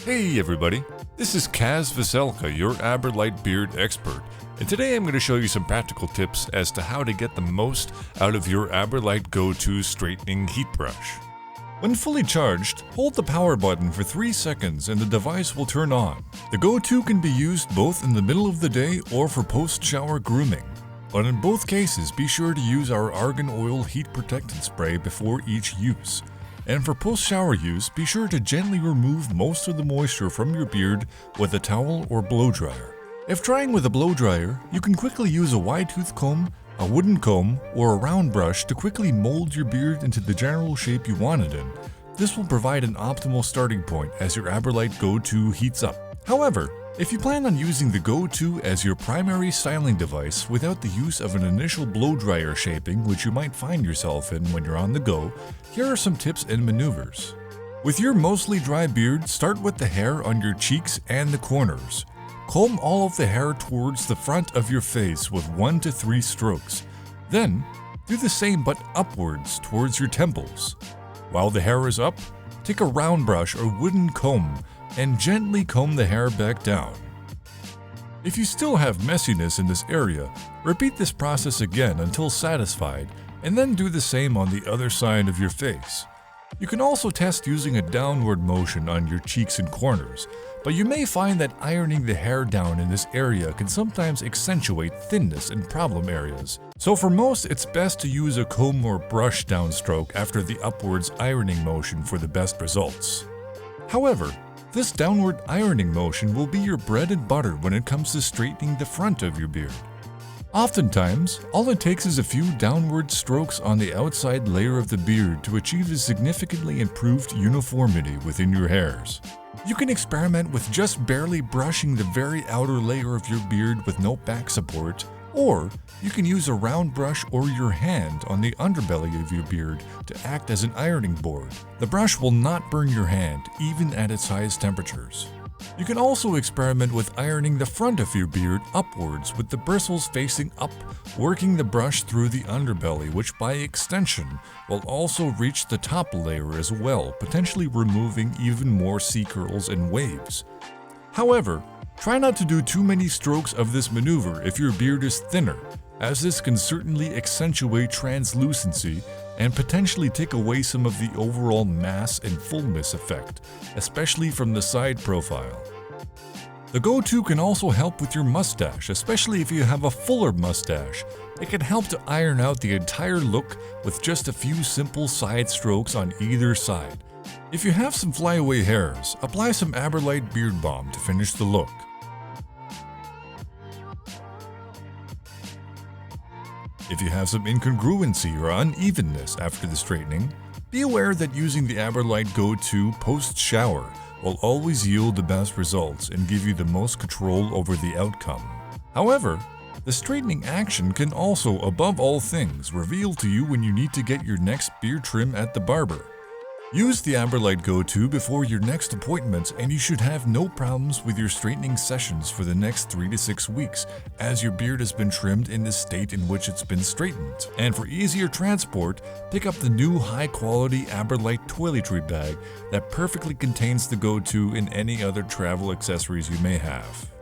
Hey everybody, this is Kaz Veselka, your Aberlite beard expert, and today I'm going to show you some practical tips as to how to get the most out of your Aberlite GO straightening heat brush. When fully charged, hold the power button for 3 seconds and the device will turn on. The GO can be used both in the middle of the day or for post-shower grooming, but in both cases be sure to use our argan oil heat protectant spray before each use. And for post-shower use, be sure to gently remove most of the moisture from your beard with a towel or blow dryer. If drying with a blow dryer, you can quickly use a wide tooth comb, a wooden comb, or a round brush to quickly mold your beard into the general shape you want it in. This will provide an optimal starting point as your Aberlite GO heats up. However, if you plan on using the GO as your primary styling device without the use of an initial blow dryer shaping, which you might find yourself in when you're on the go, here are some tips and maneuvers. With your mostly dry beard, start with the hair on your cheeks and the corners. Comb all of the hair towards the front of your face with 1 to 3 strokes. Then, do the same but upwards towards your temples. While the hair is up, take a round brush or wooden comb and gently comb the hair back down. If you still have messiness in this area, repeat this process again until satisfied, and then do the same on the other side of your face. You can also test using a downward motion on your cheeks and corners, but you may find that ironing the hair down in this area can sometimes accentuate thinness in problem areas. So for most, it's best to use a comb or brush downstroke after the upwards ironing motion for the best results. However, this downward ironing motion will be your bread and butter when it comes to straightening the front of your beard. Oftentimes, all it takes is a few downward strokes on the outside layer of the beard to achieve a significantly improved uniformity within your hairs. You can experiment with just barely brushing the very outer layer of your beard with no back support, or you can use a round brush or your hand on the underbelly of your beard to act as an ironing board. The brush will not burn your hand, even at its highest temperatures. You can also experiment with ironing the front of your beard upwards with the bristles facing up, working the brush through the underbelly, which by extension will also reach the top layer as well, potentially removing even more C-curls and waves. However, try not to do too many strokes of this maneuver if your beard is thinner, as this can certainly accentuate translucency and potentially take away some of the overall mass and fullness effect, especially from the side profile. The GO can also help with your mustache, especially if you have a fuller mustache. It can help to iron out the entire look with just a few simple side strokes on either side. If you have some flyaway hairs, apply some Aberlite Beard Balm to finish the look. If you have some incongruency or unevenness after the straightening, be aware that using the Aberlite GO post-shower will always yield the best results and give you the most control over the outcome. However, the straightening action can also, above all things, reveal to you when you need to get your next beard trim at the barber. Use the Aberlite GO before your next appointment and you should have no problems with your straightening sessions for the next 3 to 6 weeks, as your beard has been trimmed in the state in which it's been straightened. And for easier transport, pick up the new high-quality Aberlite toiletry bag that perfectly contains the GO and any other travel accessories you may have.